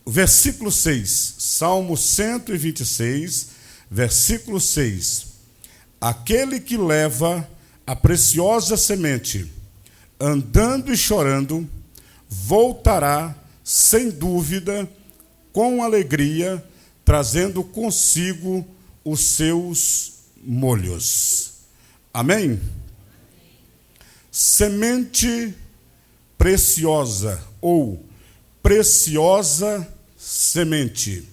Versículo 6, Salmo 126, versículo 6. Aquele que leva a preciosa semente, andando e chorando, voltará sem dúvida, com alegria, trazendo consigo os seus molhos. Amém? Semente preciosa ou preciosa semente.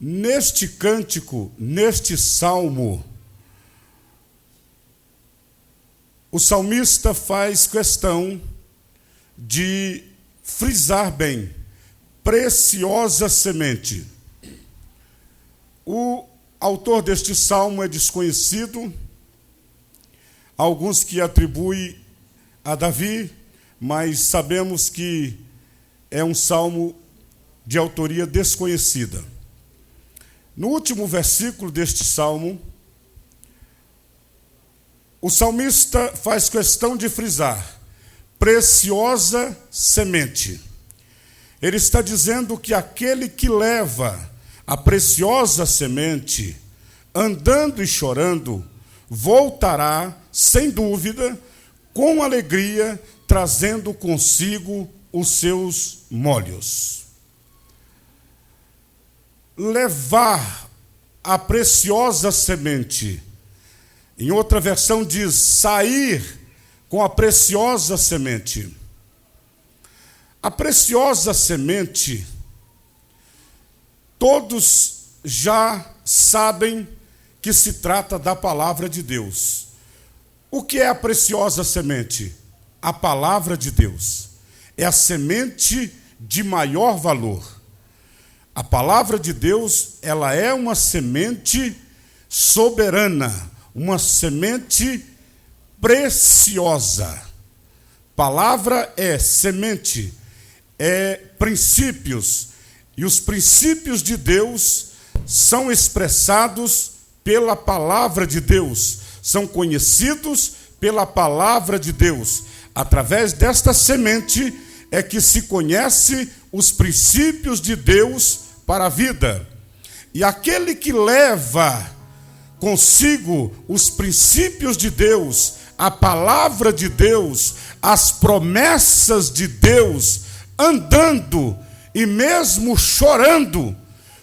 Neste cântico, neste salmo, o salmista faz questão de frisar bem, preciosa semente. O autor deste salmo é desconhecido, alguns que atribuem a Davi, mas sabemos que é um salmo de autoria desconhecida. No último versículo deste salmo, o salmista faz questão de frisar, preciosa semente. Ele está dizendo que aquele que leva a preciosa semente, andando e chorando, voltará, sem dúvida, com alegria, trazendo consigo os seus molhos. Levar a preciosa semente, em outra versão diz, sair com a preciosa semente. A preciosa semente, todos já sabem que se trata da palavra de Deus. O que é a preciosa semente? A palavra de Deus. É a semente de maior valor. A palavra de Deus, ela é uma semente soberana, uma semente preciosa. Palavra é semente, é princípios, e os princípios de Deus são expressados pela palavra de Deus, são conhecidos pela palavra de Deus. Através desta semente é que se conhece os princípios de Deus para a vida. E aquele que leva consigo os princípios de Deus, a palavra de Deus, as promessas de Deus, andando e mesmo chorando,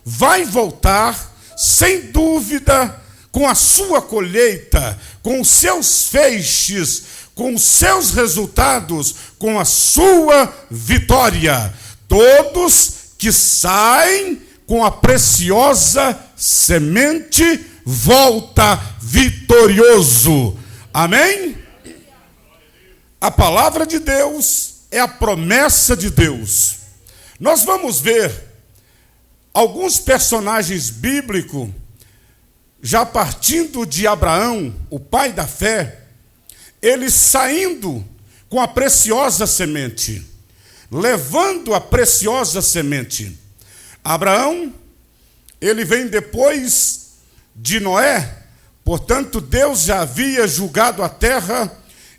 vai voltar, sem dúvida, com a sua colheita, com os seus feixes, com os seus resultados, com a sua vitória. Todos que saem com a preciosa semente, volta vitorioso. Amém? A palavra de Deus é a promessa de Deus. Nós vamos ver alguns personagens bíblicos, já partindo de Abraão, o pai da fé, ele saindo com a preciosa semente, levando a preciosa semente. Abraão, ele vem depois de Noé, portanto, Deus já havia julgado a terra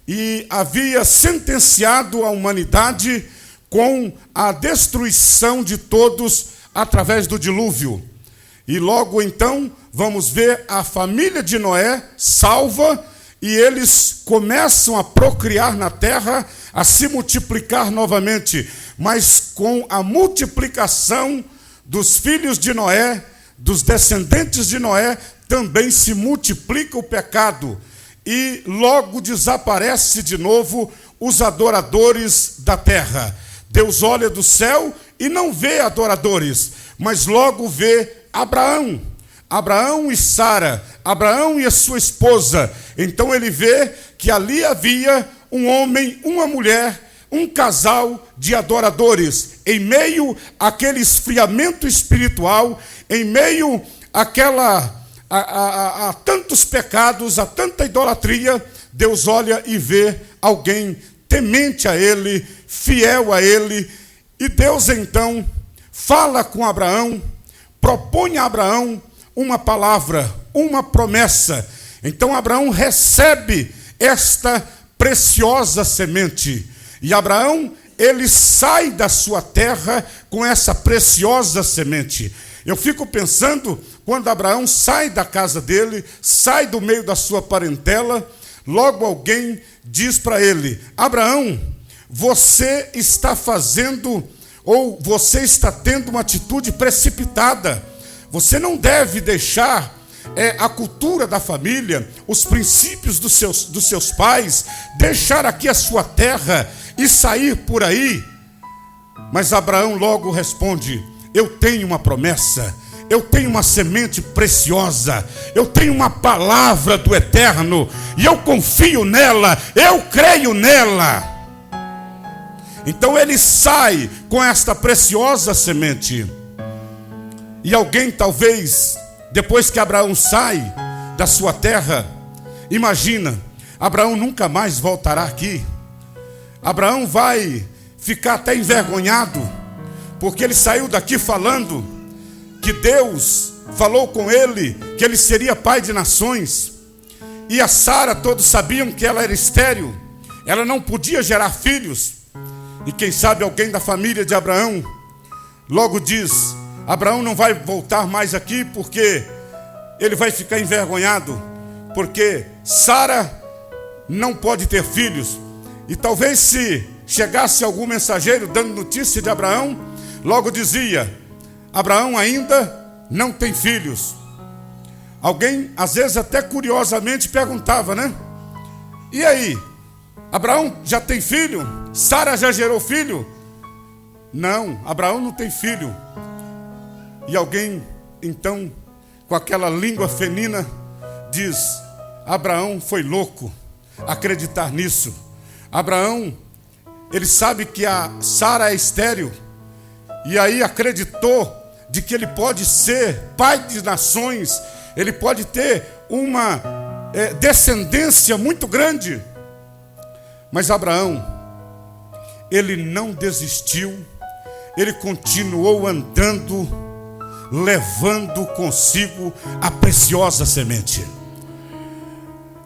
e havia sentenciado a humanidade com a destruição de todos através do dilúvio. E logo então, vamos ver a família de Noé salva, e eles começam a procriar na terra, a se multiplicar novamente. Mas com a multiplicação dos filhos de Noé, dos descendentes de Noé, também se multiplica o pecado. E logo desaparece de novo os adoradores da terra. Deus olha do céu e não vê adoradores, mas logo vê Abraão. Abraão e Sara, Abraão e a sua esposa. Então ele vê que ali havia um homem, uma mulher, um casal de adoradores. Em meio àquele esfriamento espiritual, em meio a tantos pecados, a tanta idolatria, Deus olha e vê alguém temente a ele, fiel a ele. E Deus então fala com Abraão, propõe a Abraão uma palavra, uma promessa. Então Abraão recebe esta preciosa semente. E Abraão, ele sai da sua terra com essa preciosa semente. Eu fico pensando, quando Abraão sai da casa dele, sai do meio da sua parentela, logo alguém diz para ele: Abraão, você está fazendo, ou você está tendo uma atitude precipitada. Você não deve deixar a cultura da família, os princípios dos seus pais, deixar aqui a sua terra e sair por aí. Mas Abraão logo responde: eu tenho uma promessa, eu tenho uma semente preciosa, eu tenho uma palavra do Eterno, e eu confio nela, eu creio nela. Então ele sai com esta preciosa semente. E alguém talvez, depois que Abraão sai da sua terra, imagina, Abraão nunca mais voltará aqui. Abraão vai ficar até envergonhado, porque ele saiu daqui falando que Deus falou com ele que ele seria pai de nações. E a Sara, todos sabiam que ela era estéril, ela não podia gerar filhos. E quem sabe alguém da família de Abraão logo diz: Abraão não vai voltar mais aqui, porque ele vai ficar envergonhado, porque Sara não pode ter filhos. E talvez se chegasse algum mensageiro dando notícia de Abraão, logo dizia: Abraão ainda não tem filhos. Alguém, às vezes até curiosamente, perguntava, né? E aí, Abraão já tem filho? Sara já gerou filho? Não, Abraão não tem filho. E alguém, então, com aquela língua feminina, diz: Abraão foi louco acreditar nisso. Abraão, ele sabe que a Sara é estéril, e aí acreditou de que ele pode ser pai de nações, ele pode ter uma descendência muito grande. Mas Abraão, ele não desistiu, ele continuou andando, levando consigo a preciosa semente.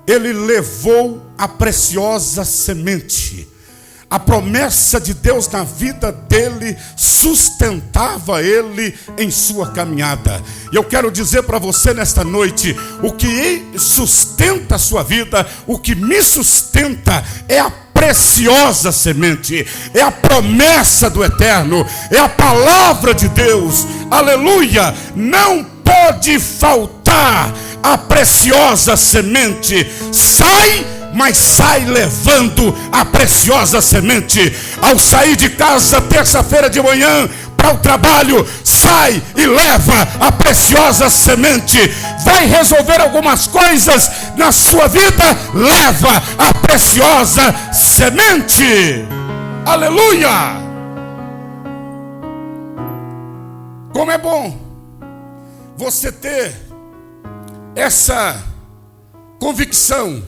Ele levou a preciosa semente. A promessa de Deus na vida dele sustentava ele em sua caminhada. E eu quero dizer para você nesta noite: o que sustenta a sua vida, o que me sustenta, é a preciosa semente, é a promessa do Eterno, é a palavra de Deus. Aleluia! Não pode faltar a preciosa semente. Sai, mas sai levando a preciosa semente. Ao sair de casa terça-feira de manhã para o trabalho, sai e leva a preciosa semente. Vai resolver algumas coisas na sua vida, leva a preciosa semente. Aleluia! Como é bom você ter essa convicção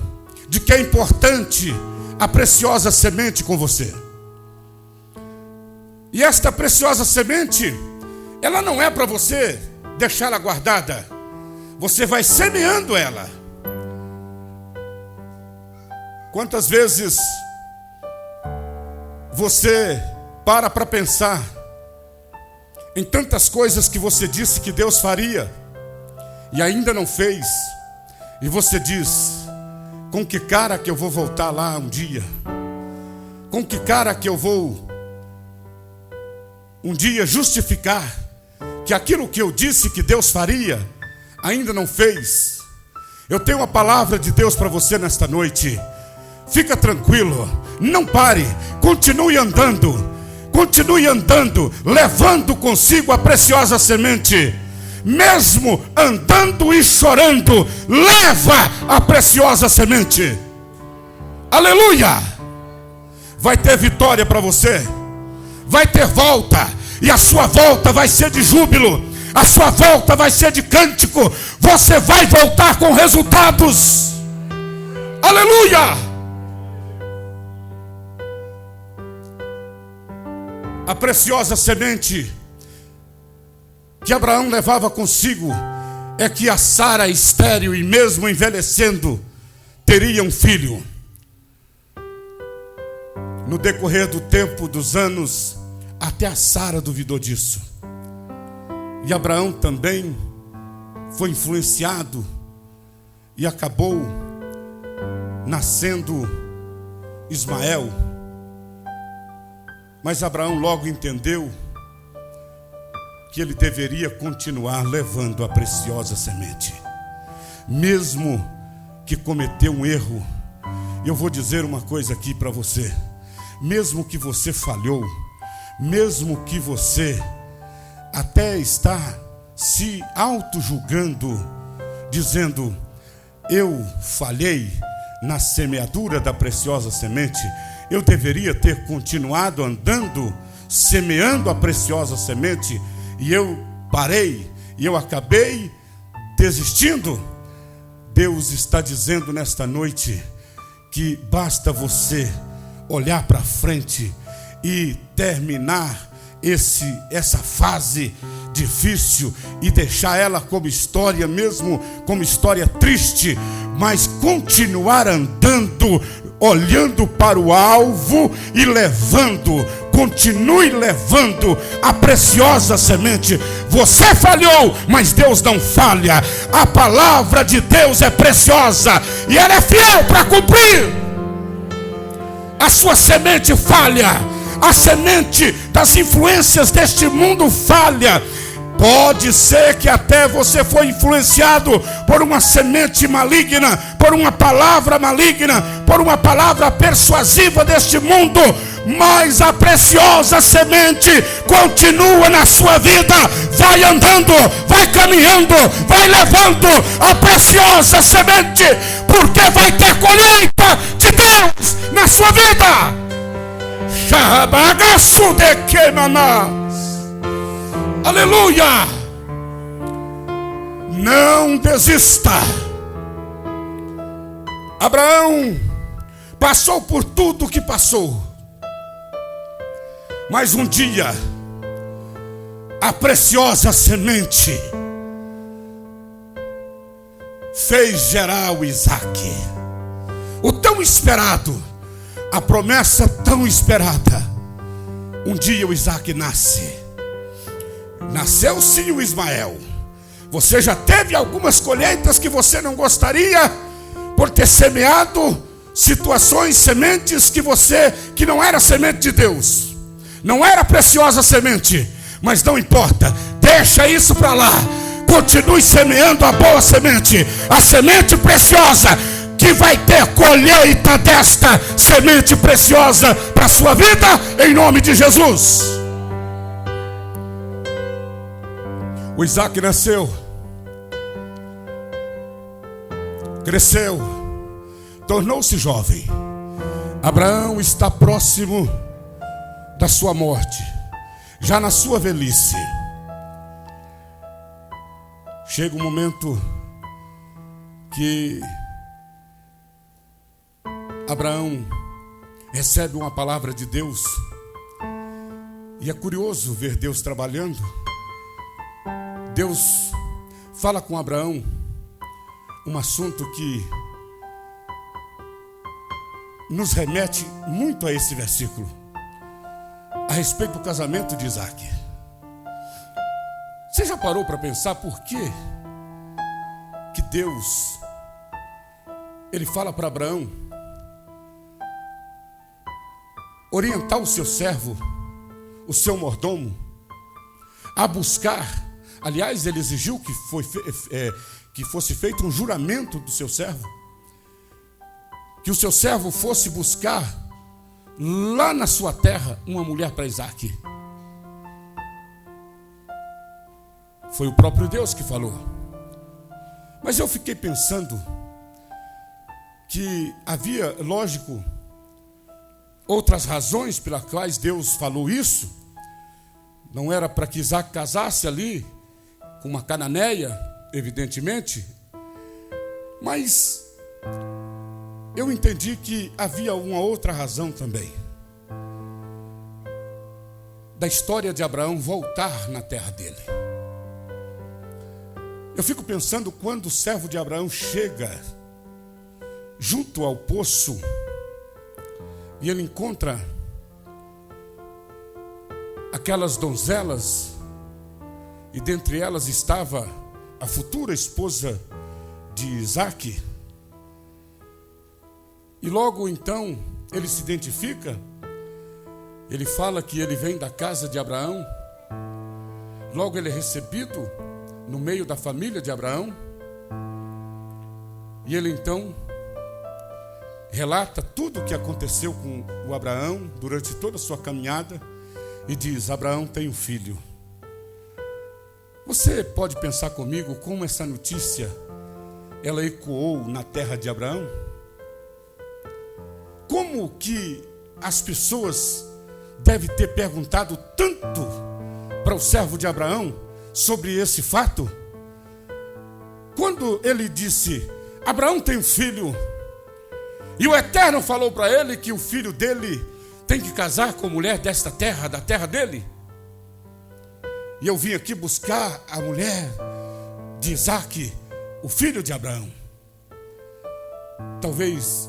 de que é importante a preciosa semente com você. E esta preciosa semente, ela não é para você deixá-la guardada. Você vai semeando ela. Quantas vezes você para pensar em tantas coisas que você disse que Deus faria e ainda não fez, e você diz: com que cara que eu vou voltar lá um dia? Com que cara que eu vou um dia justificar que aquilo que eu disse que Deus faria ainda não fez? Eu tenho uma palavra de Deus para você nesta noite. Fica tranquilo, não pare, continue andando, levando consigo a preciosa semente. Mesmo andando e chorando, leva a preciosa semente. Aleluia! Vai ter vitória para você, vai ter volta, e a sua volta vai ser de júbilo, a sua volta vai ser de cântico. Você vai voltar com resultados. Aleluia! A preciosa semente que Abraão levava consigo é que a Sara estéril e mesmo envelhecendo teria um filho. No decorrer do tempo, dos anos, até a Sara duvidou disso. E Abraão também foi influenciado e acabou nascendo Ismael. Mas Abraão logo entendeu que ele deveria continuar levando a preciosa semente, mesmo que cometeu um erro. Eu vou dizer uma coisa aqui para você: mesmo que você falhou, mesmo que você até está se auto-julgando, dizendo: eu falhei na semeadura da preciosa semente, eu deveria ter continuado andando, semeando a preciosa semente, e eu parei, e eu acabei desistindo. Deus está dizendo nesta noite que basta você olhar para frente e terminar essa fase difícil e deixar ela como história, mesmo como história triste, mas continuar andando, olhando para o alvo e levando. Continue levando a preciosa semente. Você falhou, mas Deus não falha. A palavra de Deus é preciosa e ela é fiel para cumprir. A sua semente falha, a semente das influências deste mundo falha. Pode ser que até você foi influenciado por uma semente maligna, por uma palavra maligna, por uma palavra persuasiva deste mundo, mas a preciosa semente continua na sua vida. Vai andando, vai caminhando, vai levando a preciosa semente, porque vai ter colheita de Deus na sua vida. Shabagaçu de quemanás. Aleluia! Não desista. Abraão passou por tudo o que passou, mas um dia a preciosa semente fez gerar o Isaac, o tão esperado, a promessa tão esperada. Um dia o Isaac nasce. Nasceu sim o Ismael. Você já teve algumas colheitas que você não gostaria, por ter semeado situações, sementes que não era semente de Deus, não era preciosa semente. Mas não importa, deixa isso para lá. Continue semeando a boa semente, a semente preciosa, que vai ter colheita desta semente preciosa para a sua vida, em nome de Jesus. O Isaac nasceu, cresceu, tornou-se jovem. Abraão está próximo da sua morte, já na sua velhice. Chega um momento que Abraão recebe uma palavra de Deus, e é curioso ver Deus trabalhando. Deus fala com Abraão um assunto que nos remete muito a esse versículo, a respeito do casamento de Isaac. Você já parou para pensar por que Deus, ele fala para Abraão orientar o seu servo, o seu mordomo, a buscar? Aliás, ele exigiu que fosse feito um juramento do seu servo, que o seu servo fosse buscar lá na sua terra uma mulher para Isaac. Foi o próprio Deus que falou. Mas eu fiquei pensando que havia, lógico, outras razões pelas quais Deus falou isso. Não era para que Isaac casasse ali com uma cananeia, evidentemente, mas eu entendi que havia uma outra razão também, da história de Abraão voltar na terra dele. Eu fico pensando quando o servo de Abraão chega junto ao poço e ele encontra aquelas donzelas, e dentre elas estava a futura esposa de Isaque. E logo então ele se identifica, ele fala que ele vem da casa de Abraão. Logo ele é recebido no meio da família de Abraão. E ele então relata tudo o que aconteceu com o Abraão durante toda a sua caminhada e diz: Abraão tem um filho. Você pode pensar comigo como essa notícia ela ecoou na terra de Abraão? Como que as pessoas devem ter perguntado tanto para o servo de Abraão sobre esse fato? Quando ele disse: Abraão tem um filho, e o Eterno falou para ele que o filho dele tem que casar com mulher desta terra, da terra dele. E eu vim aqui buscar a mulher de Isaque, o filho de Abraão. Talvez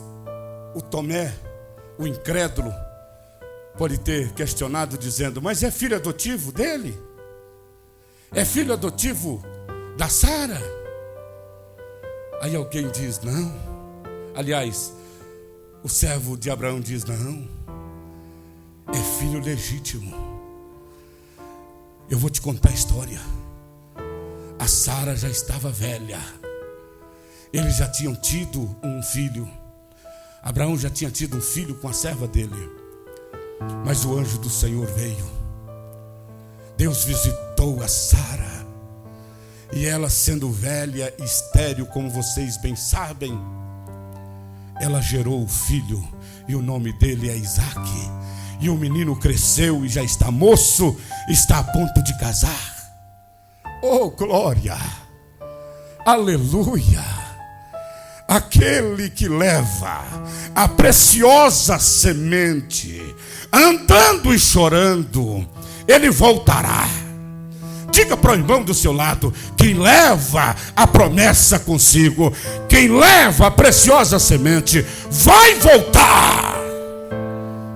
o Tomé, o incrédulo, pode ter questionado dizendo: mas é filho adotivo dele? É filho adotivo da Sara? Aí alguém diz: não. Aliás, o servo de Abraão diz: não, é filho legítimo. Eu vou te contar a história. A Sara já estava velha. Eles já tinham tido um filho. Abraão já tinha tido um filho com a serva dele. Mas o anjo do Senhor veio. Deus visitou a Sara. E ela, sendo velha e estéril, como vocês bem sabem, ela gerou o filho. E o nome dele é Isaque. E o menino cresceu e já está moço, está a ponto de casar. Oh, glória! Aleluia! Aquele que leva a preciosa semente, andando e chorando, ele voltará. Diga para o irmão do seu lado: quem leva a promessa consigo, quem leva a preciosa semente, vai voltar.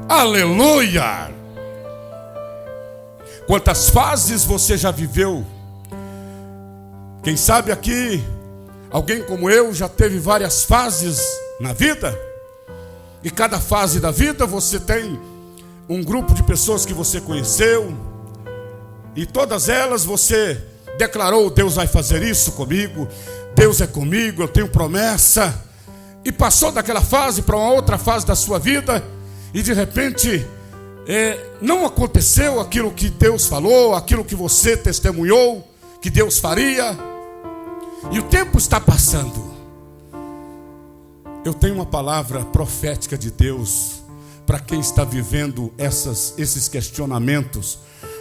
Aleluia! Quantas fases você já viveu? Quem sabe aqui, alguém como eu já teve várias fases na vida. E cada fase da vida você tem um grupo de pessoas que você conheceu. E todas elas você declarou: Deus vai fazer isso comigo, Deus é comigo, eu tenho promessa. E passou daquela fase para uma outra fase da sua vida. E de repente, não aconteceu aquilo que Deus falou, aquilo que você testemunhou, que Deus faria. E o tempo está passando. Eu tenho uma palavra profética de Deus para quem está vivendo esses questionamentos,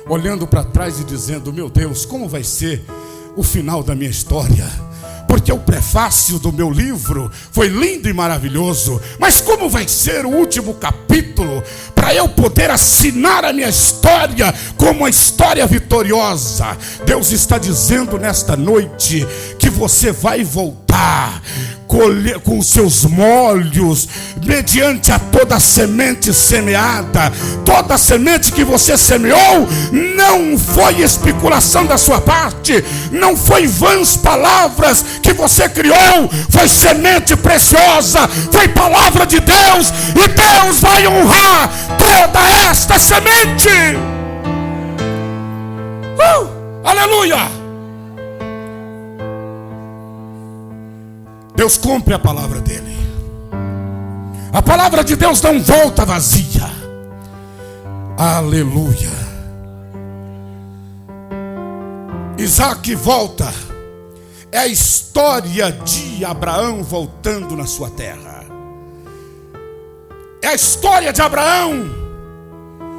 olhando para trás e dizendo: meu Deus, como vai ser o final da minha história? Porque o prefácio do meu livro foi lindo e maravilhoso, mas como vai ser o último capítulo para eu poder assinar a minha história como uma história vitoriosa? Deus está dizendo nesta noite que você vai voltar colher com os seus molhos, mediante a toda a semente semeada. Toda a semente que você semeou não foi especulação da sua parte, não foi vãs palavras que você criou, foi semente preciosa, foi palavra de Deus, e Deus vai honrar toda esta semente. Aleluia! Deus cumpre a palavra dele. A palavra de Deus não volta vazia. Aleluia. Isaque volta. É a história de Abraão voltando na sua terra. É a história de Abraão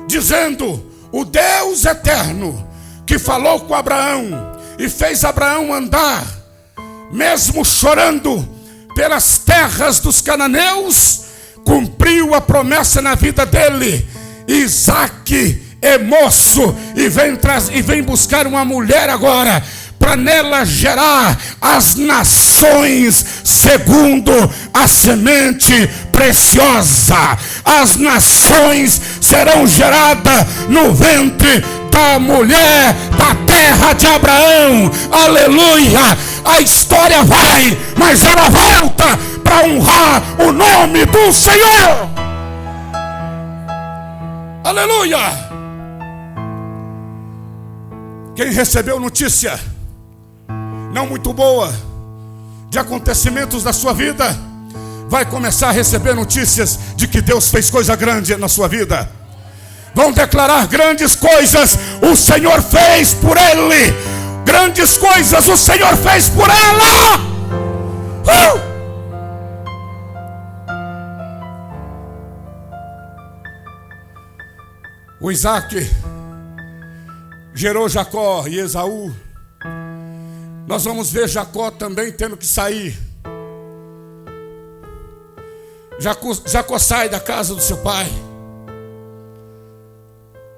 dizendo: o Deus eterno que falou com Abraão e fez Abraão andar, mesmo chorando, pelas terras dos cananeus, cumpriu a promessa na vida dele. Isaque é moço e vem buscar uma mulher agora, para nela gerar as nações segundo a semente preciosa. As nações serão geradas no ventre da mulher da terra de Abraão. Aleluia! A história vai, mas ela volta para honrar o nome do Senhor. Aleluia! Quem recebeu notícia não muito boa de acontecimentos da sua vida, vai começar a receber notícias de que Deus fez coisa grande na sua vida. Vão declarar: grandes coisas o Senhor fez por ele. Grandes coisas o Senhor fez por ela. O Isaac gerou Jacó e Esaú. Nós vamos ver Jacó também tendo que sair. Jacó sai da casa do seu pai.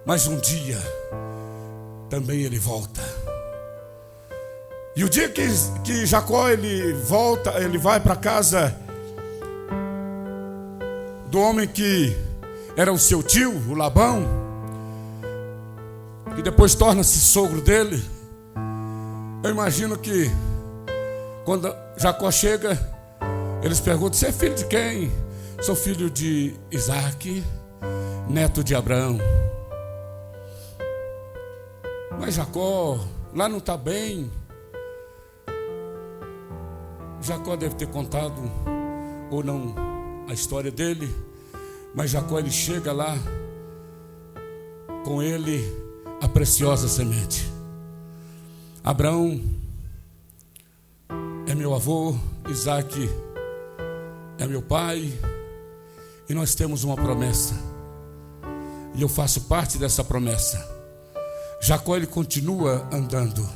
Mas um dia também ele volta. E o dia que Jacó ele volta, ele vai para a casa do homem que era o seu tio, o Labão, que depois torna-se sogro dele. Eu imagino que quando Jacó chega, eles perguntam: você é filho de quem? Sou filho de Isaac, neto de Abraão. Mas Jacó lá não está bem. Jacó deve ter contado ou não a história dele, mas Jacó ele chega lá com ele a preciosa semente. Abraão é meu avô, Isaac é meu pai, e nós temos uma promessa, e eu faço parte dessa promessa. Jacó ele continua andando.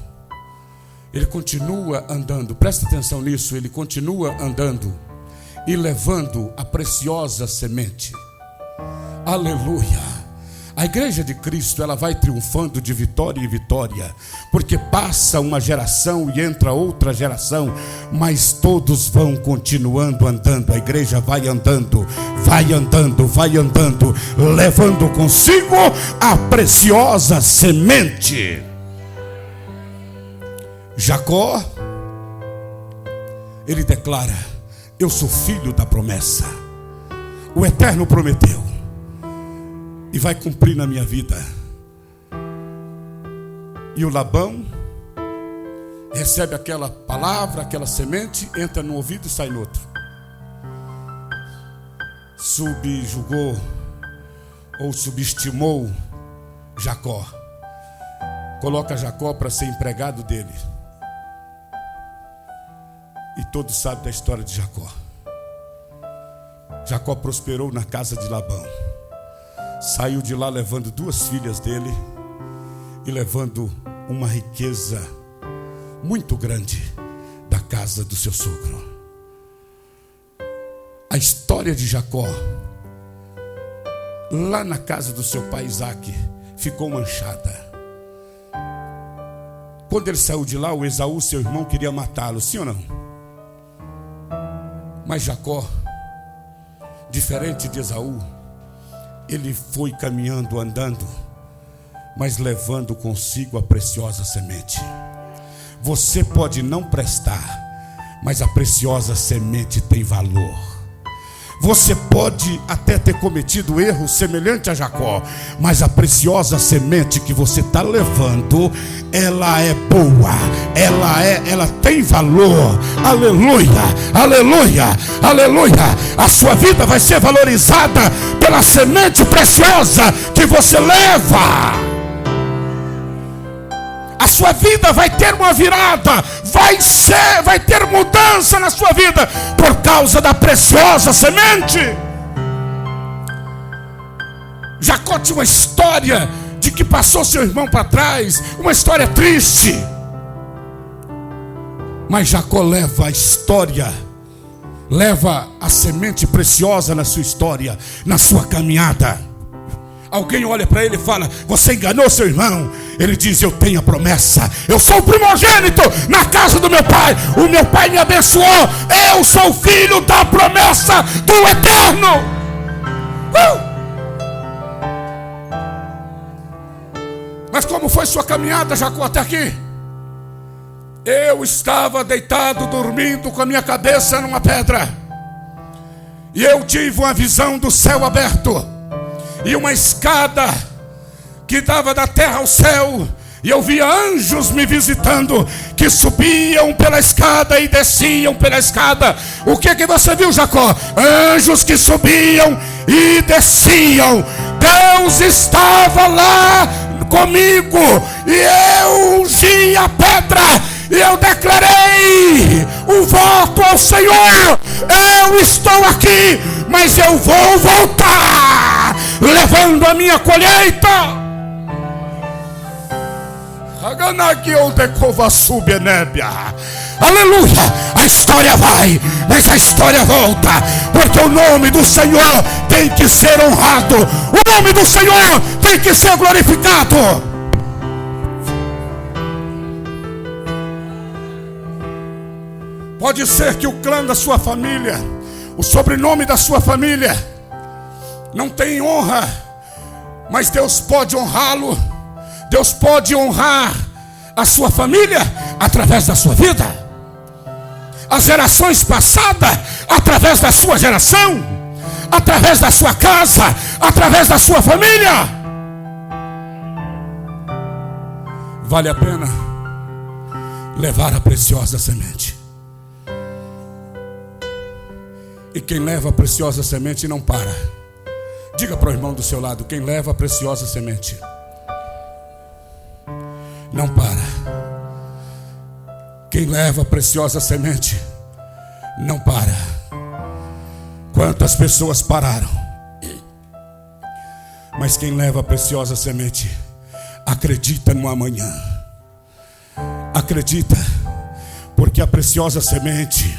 Ele continua andando, presta atenção nisso. Ele continua andando e levando a preciosa semente. Aleluia! A igreja de Cristo, ela vai triunfando de vitória em vitória, porque passa uma geração e entra outra geração, mas todos vão continuando andando. A igreja vai andando, vai andando, vai andando, levando consigo a preciosa semente. Jacó, ele declara: eu sou filho da promessa. O Eterno prometeu e vai cumprir na minha vida. E o Labão recebe aquela palavra, aquela semente, entra no ouvido e sai no outro. Subjugou ou subestimou Jacó. Coloca Jacó para ser empregado dele. E todos sabem da história de Jacó. Jacó prosperou na casa de Labão. Saiu de lá levando 2 filhas dele e levando uma riqueza muito grande da casa do seu sogro. A história de Jacó, lá na casa do seu pai Isaac, ficou manchada. Quando ele saiu de lá, o Esaú, seu irmão, queria matá-lo, sim ou não? Mas Jacó, diferente de Esaú, ele foi caminhando, andando, mas levando consigo a preciosa semente. Você pode não prestar, mas a preciosa semente tem valor. Você pode até ter cometido erro semelhante a Jacó, mas a preciosa semente que você está levando, ela é boa, ela tem valor. Aleluia, aleluia, aleluia. A sua vida vai ser valorizada pela semente preciosa que você leva. A sua vida vai ter uma virada, vai ter mudança na sua vida por causa da preciosa semente. Jacó tinha uma história de que passou seu irmão para trás, uma história triste. Mas Jacó leva a história, leva a semente preciosa na sua história, na sua caminhada. Alguém olha para ele e fala: você enganou seu irmão. Ele diz: eu tenho a promessa, eu sou o primogênito na casa do meu pai, o meu pai me abençoou, eu sou filho da promessa do Eterno. Mas como foi sua caminhada, Jacó, até aqui? Eu estava deitado, dormindo, com a minha cabeça numa pedra. E eu tive uma visão do céu aberto. E uma escada que dava da terra ao céu. E eu via anjos me visitando, que subiam pela escada e desciam pela escada. O que você viu, Jacó? Anjos que subiam e desciam. Deus estava lá comigo. E eu ungi a pedra. E eu declarei um voto ao Senhor: eu estou aqui, mas eu vou voltar, levando a minha colheita. Aleluia. A história vai, mas a história volta, porque o nome do Senhor tem que ser honrado, o nome do Senhor tem que ser glorificado. Pode ser que o clã da sua família, o sobrenome da sua família não tem honra, mas Deus pode honrá-lo. Deus pode honrar a sua família através da sua vida, as gerações passadas através da sua geração, através da sua casa, através da sua família. Vale a pena levar a preciosa semente. E quem leva a preciosa semente não para. Diga para o irmão do seu lado: quem leva a preciosa semente não para. Quem leva a preciosa semente não para. Quantas pessoas pararam? Mas quem leva a preciosa semente acredita no amanhã. Acredita, porque a preciosa semente,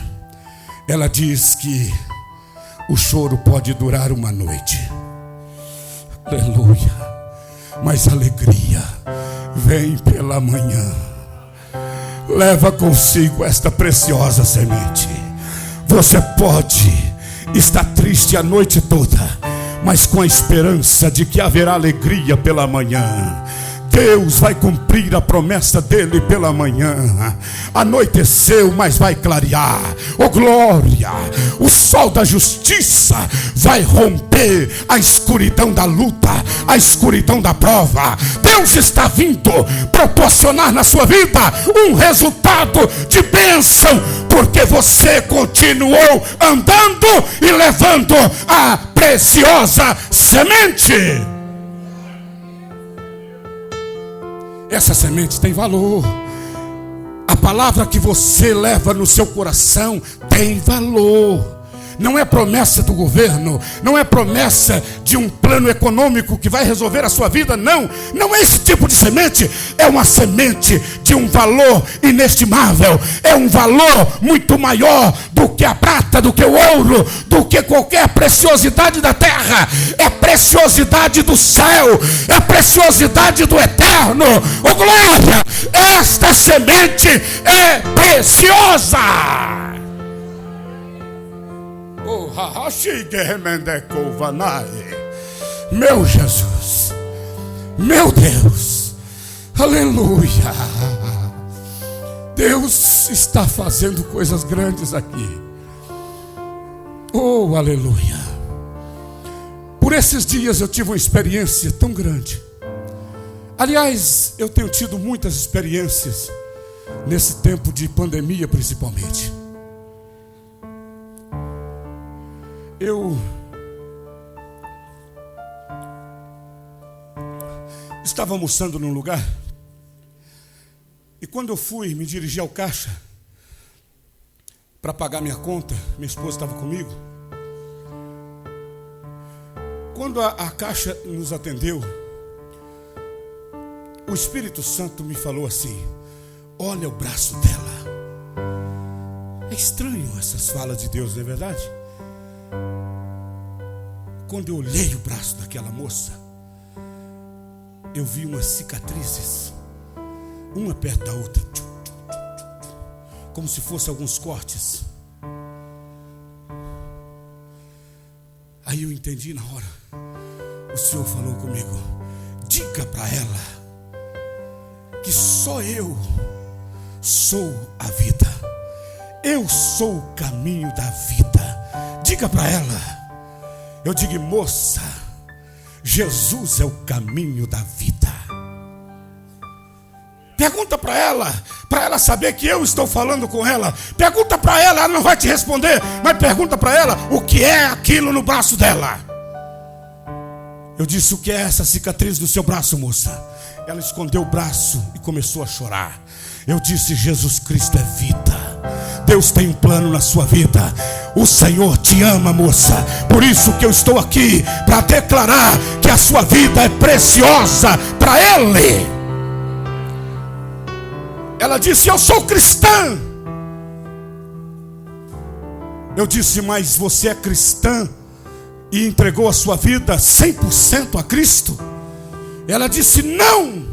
ela diz que o choro pode durar uma noite, aleluia, mas a alegria vem pela manhã. Leva consigo esta preciosa semente. Você pode estar triste a noite toda, mas com a esperança de que haverá alegria pela manhã. Deus vai cumprir a promessa dele pela manhã. Anoiteceu, mas vai clarear. Oh glória! O sol da justiça vai romper a escuridão da luta, a escuridão da prova. Deus está vindo proporcionar na sua vida um resultado de bênção, porque você continuou andando e levando a preciosa semente. Essa semente tem valor. A palavra que você leva no seu coração tem valor. Não é promessa do governo, não é promessa de um plano econômico que vai resolver a sua vida, não. Não é esse tipo de semente. É uma semente de um valor inestimável. É um valor muito maior do que a prata, do que o ouro, do que qualquer preciosidade da terra. É preciosidade do céu, é preciosidade do eterno. Oh glória! Esta semente é preciosa. Meu Jesus, meu Deus, aleluia. Deus está fazendo coisas grandes aqui. Oh, aleluia. Por esses dias eu tive uma experiência tão grande. Aliás, eu tenho tido muitas experiências nesse tempo de pandemia, principalmente. Eu estava almoçando num lugar, e quando eu fui me dirigir ao caixa para pagar minha conta, minha esposa estava comigo. Quando a caixa nos atendeu, o Espírito Santo me falou assim: olha o braço dela. É estranho essas falas de Deus, não é verdade? Quando eu olhei o braço daquela moça, eu vi umas cicatrizes, uma perto da outra, como se fossem alguns cortes. Aí eu entendi na hora. O Senhor falou comigo: diga para ela que só eu sou a vida. Eu sou o caminho da vida. Diga para ela. Eu digo: moça, Jesus é o caminho da vida. Pergunta para ela saber que eu estou falando com ela. Pergunta para ela não vai te responder, mas pergunta para ela o que é aquilo no braço dela. Eu disse: o que é essa cicatriz no seu braço, moça? Ela escondeu o braço e começou a chorar. Eu disse: Jesus Cristo é vida. Deus tem um plano na sua vida. O Senhor te ama, moça. Por isso que eu estou aqui, para declarar que a sua vida é preciosa para Ele. Ela disse: eu sou cristã. Eu disse: mas você é cristã e entregou a sua vida 100% a Cristo? Ela disse: não.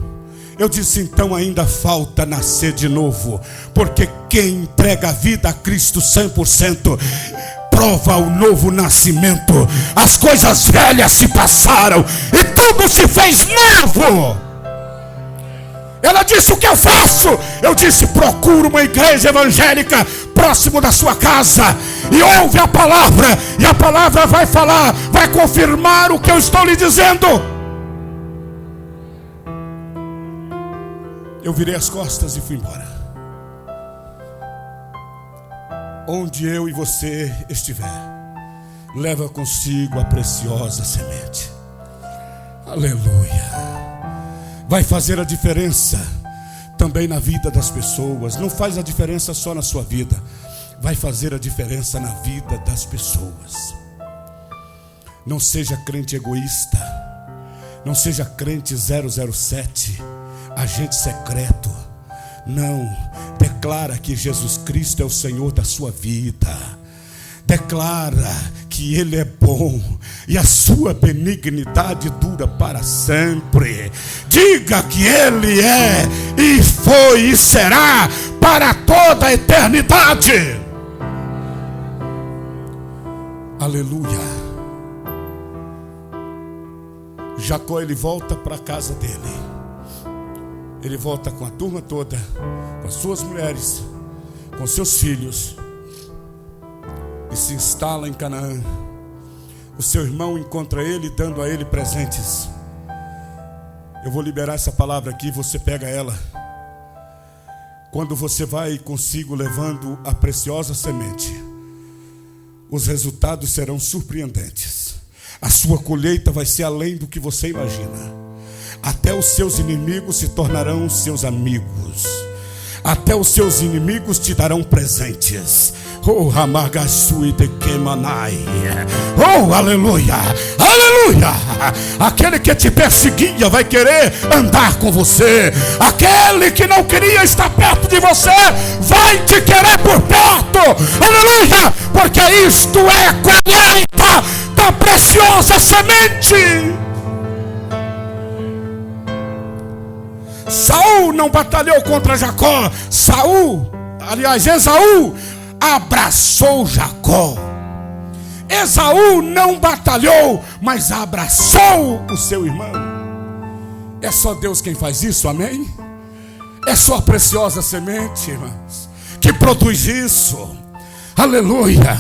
Eu disse: então ainda falta nascer de novo, porque quem entrega a vida a Cristo 100% prova o novo nascimento. As coisas velhas se passaram e tudo se fez novo. Ela disse: o que eu faço? Eu disse: procura uma igreja evangélica próximo da sua casa e ouve a palavra, e a palavra vai falar, vai confirmar o que eu estou lhe dizendo. Eu virei as costas e fui embora. Onde eu e você estiver, leva consigo a preciosa semente. Aleluia. Vai fazer a diferença também na vida das pessoas. Não faz a diferença só na sua vida, vai fazer a diferença na vida das pessoas. Não seja crente egoísta. Não seja crente 007, agente secreto. Não, declara que Jesus Cristo é o Senhor da sua vida. Declara que Ele é bom e a sua benignidade dura para sempre. Diga que Ele é e foi e será para toda a eternidade. Aleluia. Jacó, ele volta para a casa dele. Ele volta com a turma toda, com as suas mulheres, com seus filhos, e se instala em Canaã. O seu irmão encontra ele, dando a ele presentes. Eu vou liberar essa palavra aqui, você pega ela. Quando você vai consigo levando a preciosa semente, os resultados serão surpreendentes. A sua colheita vai ser além do que você imagina. Até os seus inimigos se tornarão seus amigos. Até os seus inimigos te darão presentes. Oh, Hamagasui de Kemanai. Oh, aleluia, aleluia. Aquele que te perseguia vai querer andar com você. Aquele que não queria estar perto de você vai te querer por perto. Aleluia, porque isto é colheita da preciosa semente. Saul não batalhou contra Jacó. Esaú abraçou Jacó. Esaú não batalhou, mas abraçou o seu irmão. É só Deus quem faz isso, amém? É só a preciosa semente, irmãos, que produz isso. Aleluia.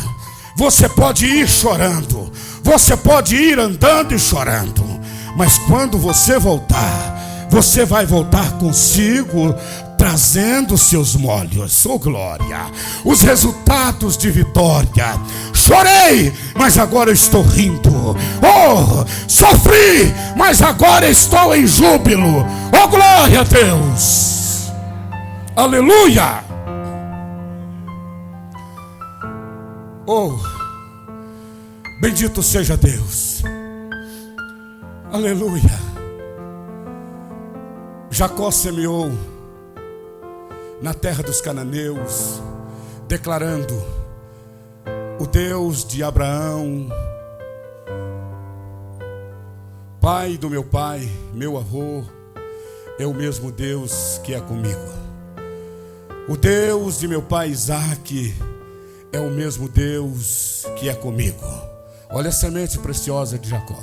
Você pode ir chorando, você pode ir andando e chorando, mas quando você voltar, você vai voltar consigo, trazendo seus molhos, oh glória, os resultados de vitória. Chorei, mas agora eu estou rindo. Oh, sofri, mas agora estou em júbilo. Oh glória a Deus. Aleluia. Oh, bendito seja Deus. Aleluia. Jacó semeou na terra dos cananeus, declarando: o Deus de Abraão, pai do meu pai, meu avô, é o mesmo Deus que é comigo. O Deus de meu pai Isaque é o mesmo Deus que é comigo. Olha a semente preciosa de Jacó.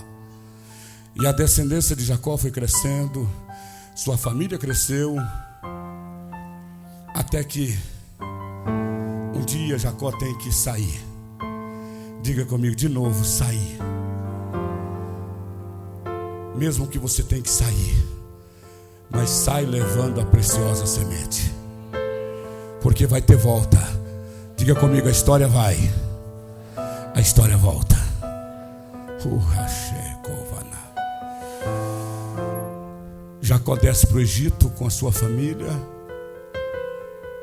E a descendência de Jacó foi crescendo, Sua família cresceu, até que um dia Jacó tem que sair. Diga comigo de novo, sair. Mesmo que você tenha que sair, mas sai levando a preciosa semente, porque vai ter volta. Diga comigo, a história vai, a história volta. Jacó desce para o Egito com a sua família,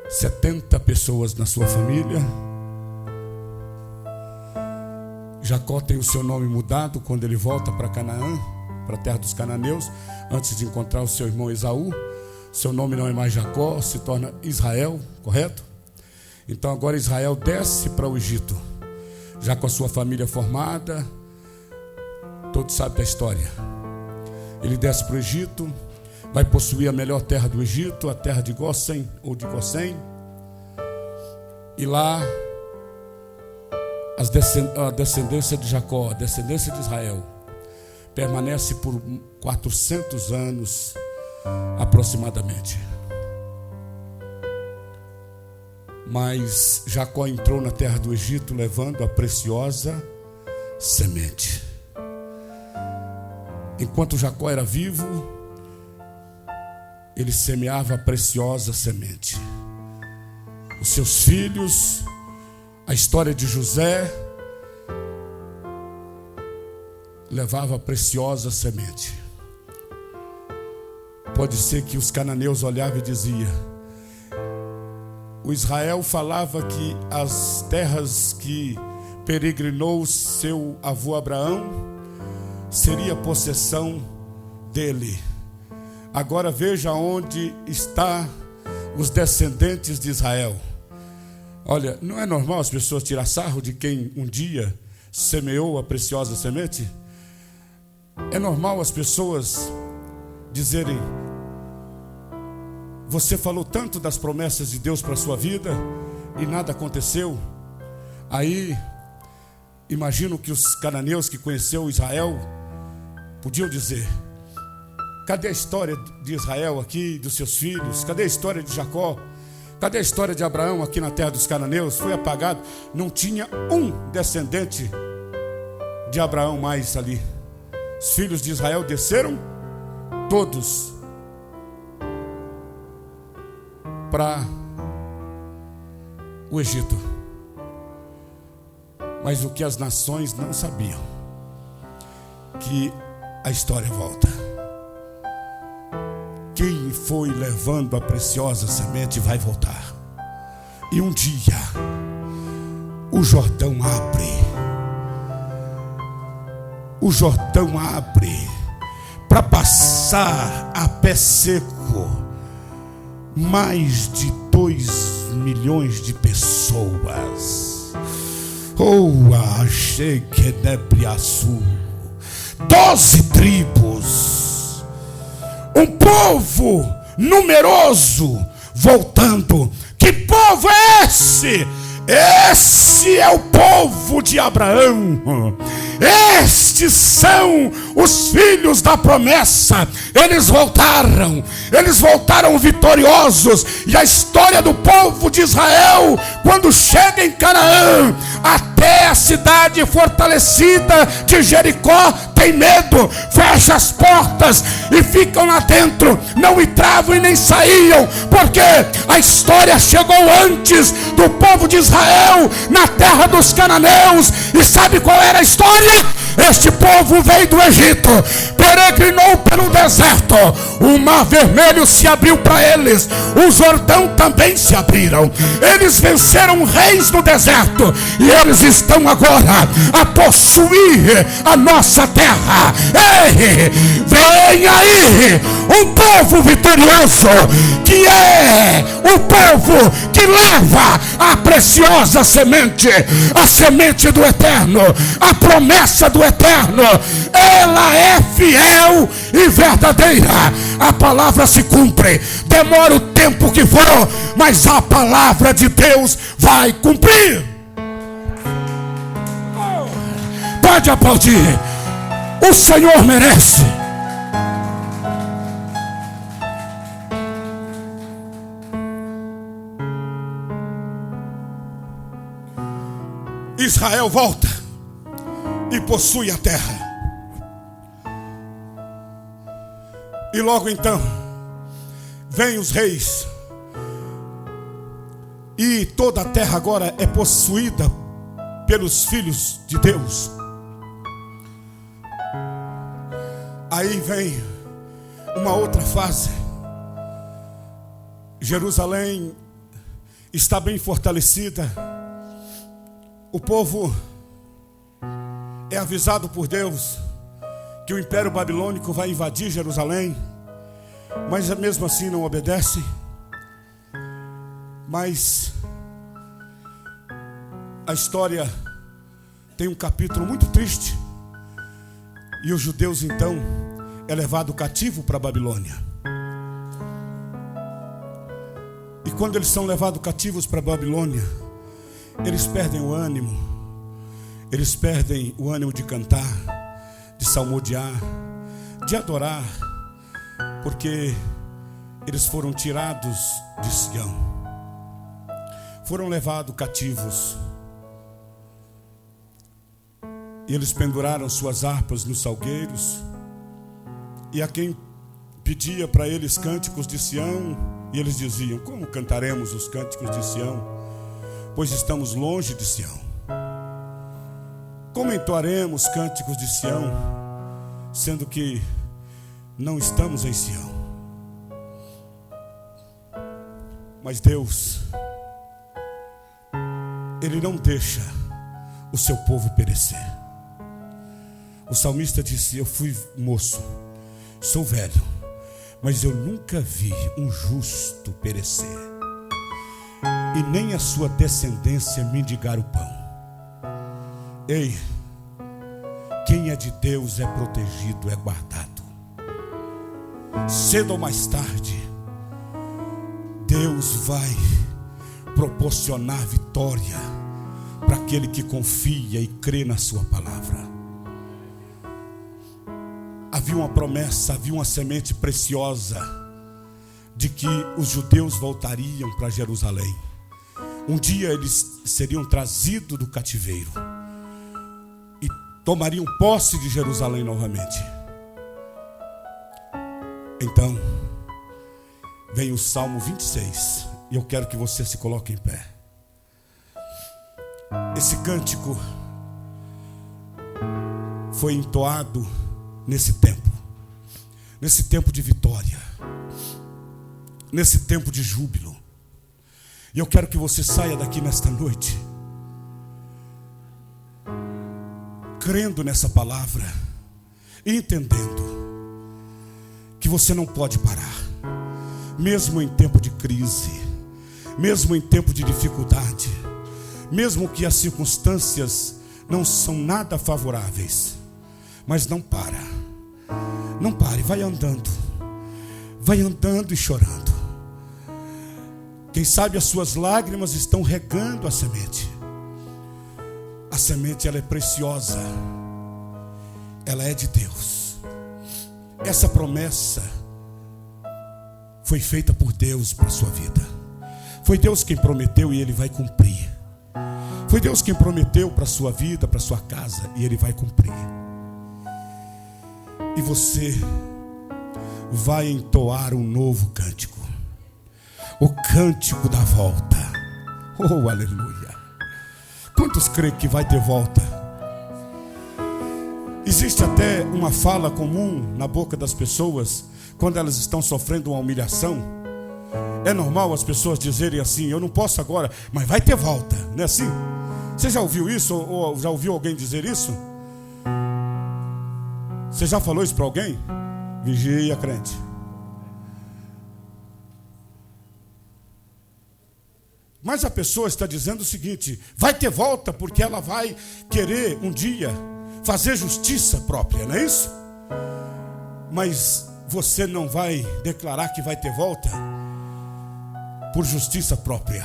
70 pessoas na sua família. Jacó tem o seu nome mudado quando ele volta para Canaã, para a terra dos cananeus, antes de encontrar o seu irmão Esaú. Seu nome não é mais Jacó, se torna Israel, correto? Então agora Israel desce para o Egito, já com a sua família formada. Todos sabem da história. Ele desce para o Egito, vai possuir a melhor terra do Egito, a terra de Gósen ou de Gósen. E lá a descendência de Jacó, a descendência de Israel, permanece por 400 anos aproximadamente. Mas Jacó entrou na terra do Egito levando a preciosa semente. Enquanto Jacó era vivo, ele semeava a preciosa semente. Os seus filhos, a história de José, levava a preciosa semente. Pode ser que os cananeus olhavam e diziam: o Israel falava que as terras que peregrinou seu avô Abraão seria possessão dele. Agora veja onde está os descendentes de Israel. Olha, não é normal as pessoas tirar sarro de quem um dia semeou a preciosa semente? É normal as pessoas dizerem: você falou tanto das promessas de Deus para a sua vida e nada aconteceu. Aí, imagino que os cananeus que conheceu Israel podiam dizer: cadê a história de Israel aqui, dos seus filhos? Cadê a história de Jacó? Cadê a história de Abraão aqui na terra dos cananeus? Foi apagado. Não tinha um descendente de Abraão mais ali. Os filhos de Israel desceram todos para o Egito. Mas o que as nações não sabiam, que a história volta. Quem foi levando a preciosa semente vai voltar. E um dia o Jordão abre. O Jordão abre para passar a pé seco mais de 2 milhões de pessoas. Achei que nebriaçu. 12 tribos, um povo numeroso voltando. Que povo é esse? Esse é o povo de Abraão. Estes são os filhos da promessa. Eles voltaram vitoriosos. E a história do povo de Israel, quando chega em Canaã, até a cidade fortalecida de Jericó, tem medo, fecha as portas e ficam lá dentro, não entravam e nem saíam, porque a história chegou antes do povo de Israel na terra dos cananeus. E sabe qual era a história? Este povo veio do Egito, peregrinou pelo deserto, o mar vermelho se abriu para eles, o Jordão também se abriram, eles venceram reis no deserto, e eles estão agora a possuir a nossa terra. Ei, vem aí um povo vitorioso, que é o povo que leva a preciosa semente, a semente do eterno, a promessa do eterno. Ela é fiel e verdadeira. A palavra se cumpre, demora o tempo que for, mas a palavra de Deus vai cumprir. Pode aplaudir. O Senhor merece. Israel volta e possui a terra. E logo então, vêm os reis, e toda a terra agora é possuída pelos filhos de Deus. Aí vem uma outra fase. Jerusalém está bem fortalecida. O povo é avisado por Deus que o Império Babilônico vai invadir Jerusalém, mas mesmo assim não obedece. Mas a história tem um capítulo muito triste, e os judeus então é levado cativo para a Babilônia. E quando eles são levados cativos para a Babilônia, eles perdem o ânimo. Eles perdem o ânimo de cantar, de salmodiar, de adorar, porque eles foram tirados de Sião, foram levados cativos. E eles penduraram suas harpas nos salgueiros, e a quem pedia para eles cânticos de Sião, e eles diziam: como cantaremos os cânticos de Sião, pois estamos longe de Sião? Como entoaremos cânticos de Sião, sendo que não estamos em Sião? Mas Deus, Ele não deixa o seu povo perecer. O salmista disse: eu fui moço, sou velho, mas eu nunca vi um justo perecer, e nem a sua descendência mendigar o pão. Ei, quem é de Deus é protegido, é guardado. Cedo ou mais tarde, Deus vai proporcionar vitória para aquele que confia e crê na sua palavra. Havia uma promessa, havia uma semente preciosa de que os judeus voltariam para Jerusalém. Um dia eles seriam trazidos do cativeiro e tomariam posse de Jerusalém novamente. Então, vem o Salmo 26, e eu quero que você se coloque em pé. Esse cântico foi entoado nesse tempo de vitória, nesse tempo de júbilo. E eu quero que você saia daqui nesta noite crendo nessa palavra e entendendo que você não pode parar, mesmo em tempo de crise, mesmo em tempo de dificuldade, mesmo que as circunstâncias não são nada favoráveis. Mas não para, não pare, vai andando e chorando. Quem sabe as suas lágrimas estão regando a semente. A semente, ela é preciosa, ela é de Deus. Essa promessa foi feita por Deus para a sua vida. Foi Deus quem prometeu e Ele vai cumprir. Foi Deus quem prometeu para a sua vida, para a sua casa, e Ele vai cumprir. E você vai entoar um novo cântico, o cântico da volta. Oh, aleluia! Quantos creem que vai ter volta? Existe até uma fala comum na boca das pessoas quando elas estão sofrendo uma humilhação. É normal as pessoas dizerem assim: eu não posso agora, mas vai ter volta. Não é assim? Você já ouviu isso? Ou já ouviu alguém dizer isso? Você já falou isso para alguém? Vigia, crente. Mas a pessoa está dizendo o seguinte: vai ter volta porque ela vai querer um dia fazer justiça própria, não é isso? Mas você não vai declarar que vai ter volta por justiça própria,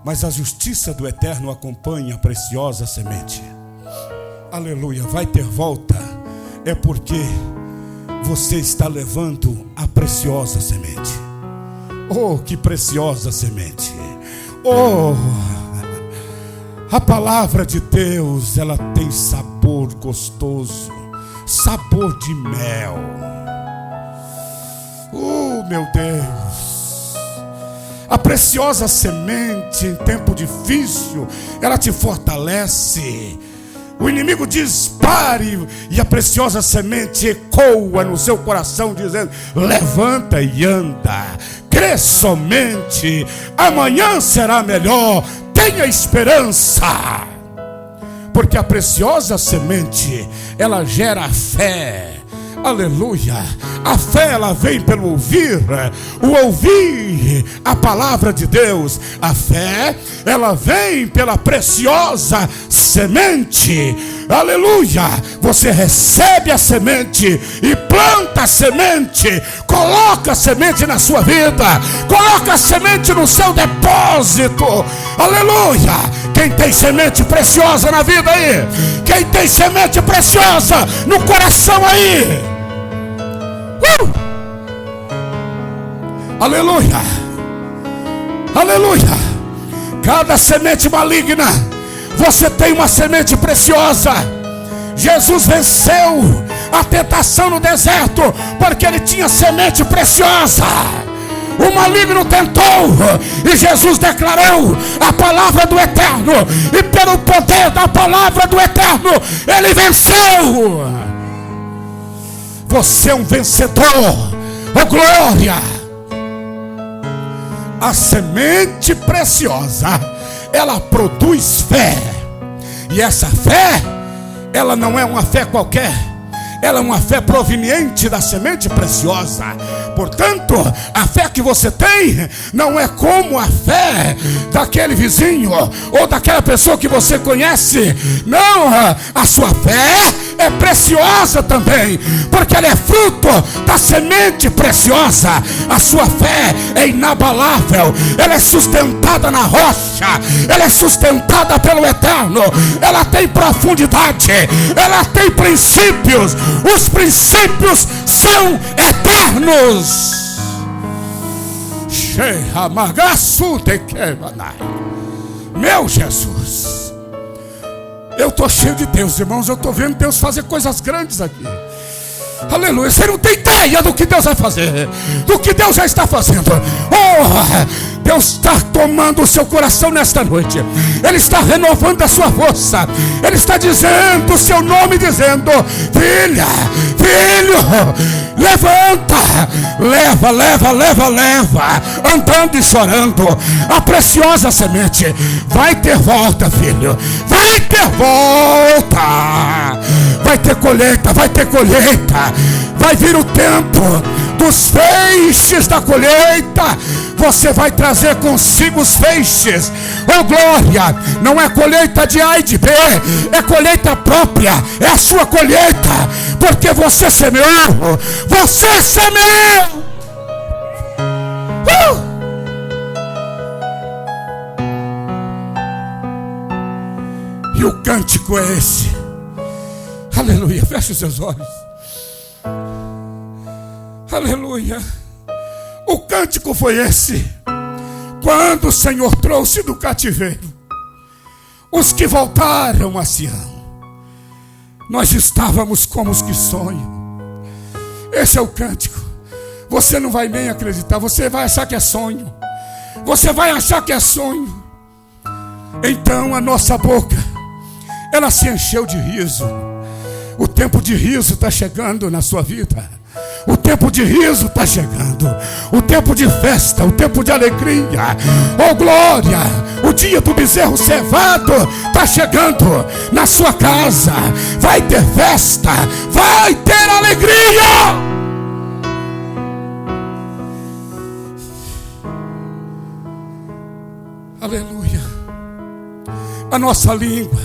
mas a justiça do Eterno acompanha a preciosa semente. Aleluia, vai ter volta é porque você está levando a preciosa semente. Oh, que preciosa semente! Oh, A palavra de Deus, ela tem sabor gostoso, sabor de mel. Oh, meu Deus! A preciosa semente em tempo difícil, ela te fortalece. O inimigo diz: pare, e a preciosa semente ecoa no seu coração, dizendo: levanta e anda, crê somente, amanhã será melhor, tenha esperança. Porque a preciosa semente, ela gera fé. Aleluia. A fé, ela vem pelo ouvir, o ouvir a palavra de Deus. A fé, ela vem pela preciosa semente. Aleluia. Você recebe a semente e planta a semente, coloca a semente na sua vida, coloca a semente no seu depósito. Aleluia. Quem tem semente preciosa na vida aí? Quem tem semente preciosa no coração aí? Aleluia, aleluia. Cada semente maligna, você tem uma semente preciosa. Jesus venceu a tentação no deserto porque ele tinha semente preciosa. O maligno tentou e Jesus declarou a palavra do Eterno, e pelo poder da palavra do Eterno ele venceu. Você é um vencedor. Oh, glória! A semente preciosa, ela produz fé. E essa fé, ela não é uma fé qualquer, ela é uma fé proveniente da semente preciosa. Portanto, a fé que você tem não é como a fé daquele vizinho ou daquela pessoa que você conhece. Não, a sua fé é preciosa também, porque ela é fruto da semente preciosa. A sua fé é inabalável, ela é sustentada na rocha, ela é sustentada pelo Eterno, ela tem profundidade, ela tem princípios. Os princípios são eternos. Meu Jesus, eu estou cheio de Deus, irmãos. Eu estou vendo Deus fazer coisas grandes aqui. Aleluia. Você não tem ideia do que Deus vai fazer, do que Deus já está fazendo. Oh, Deus está tomando o seu coração nesta noite. Ele está renovando a sua força. Ele está dizendo o seu nome, dizendo: filha, filho, levanta, leva, andando e chorando. A preciosa semente vai ter volta, filho. Vai ter volta. Vai ter colheita, vai ter colheita. Vai vir o tempo dos feixes da colheita. Você vai trazer consigo os feixes. Oh, glória! Não é colheita de A e de B, é colheita própria. É a sua colheita, porque você semeou. Você semeou. E o cântico é esse. Aleluia. Feche os seus olhos. Aleluia. O cântico foi esse. Quando o Senhor trouxe do cativeiro os que voltaram a Sião, nós estávamos como os que sonham. Esse é o cântico. Você não vai nem acreditar. Você vai achar que é sonho. Você vai achar que é sonho. Então a nossa boca, ela se encheu de riso. O tempo de riso está chegando na sua vida. O tempo de riso está chegando. O tempo de festa, o tempo de alegria. Oh, glória! O dia do bezerro cevado está chegando na sua casa. Vai ter festa, vai ter alegria. Aleluia. A nossa língua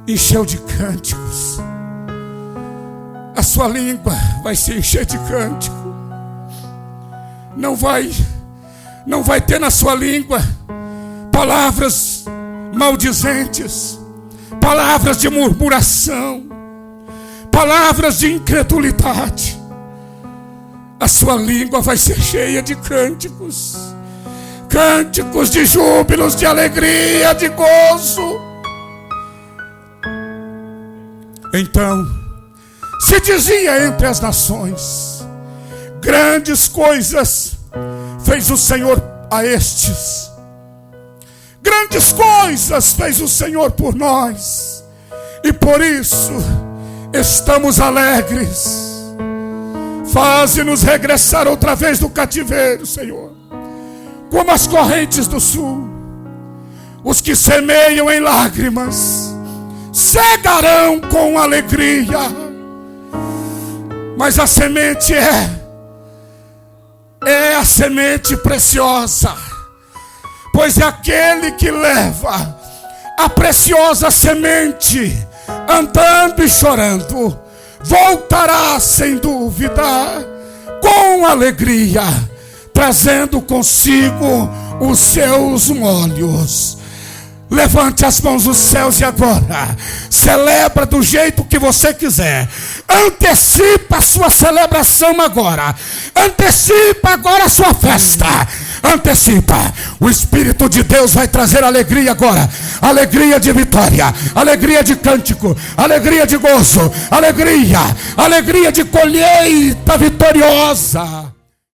encheu de cânticos. A sua língua vai se encher de cântico. Não vai ter na sua língua palavras maldizentes, palavras de murmuração, palavras de incredulidade. A sua língua vai ser cheia de cânticos. cânticos de júbilos, de alegria, de gozo. Então se dizia entre as nações: grandes coisas fez o Senhor a estes, grandes coisas fez o Senhor por nós, e por isso estamos alegres. Faze-nos regressar outra vez do cativeiro, Senhor, como as correntes do sul. Os que semeiam em lágrimas cegarão com alegria. Mas a semente é a semente preciosa, pois é aquele que leva a preciosa semente, andando e chorando, voltará sem dúvida com alegria, trazendo consigo os seus molhos. Levante as mãos dos céus e agora celebra do jeito que você quiser. Antecipa a sua celebração agora. Antecipa agora a sua festa. Antecipa. O Espírito de Deus vai trazer alegria agora. Alegria de vitória, alegria de cântico, alegria de gozo, alegria de colheita vitoriosa.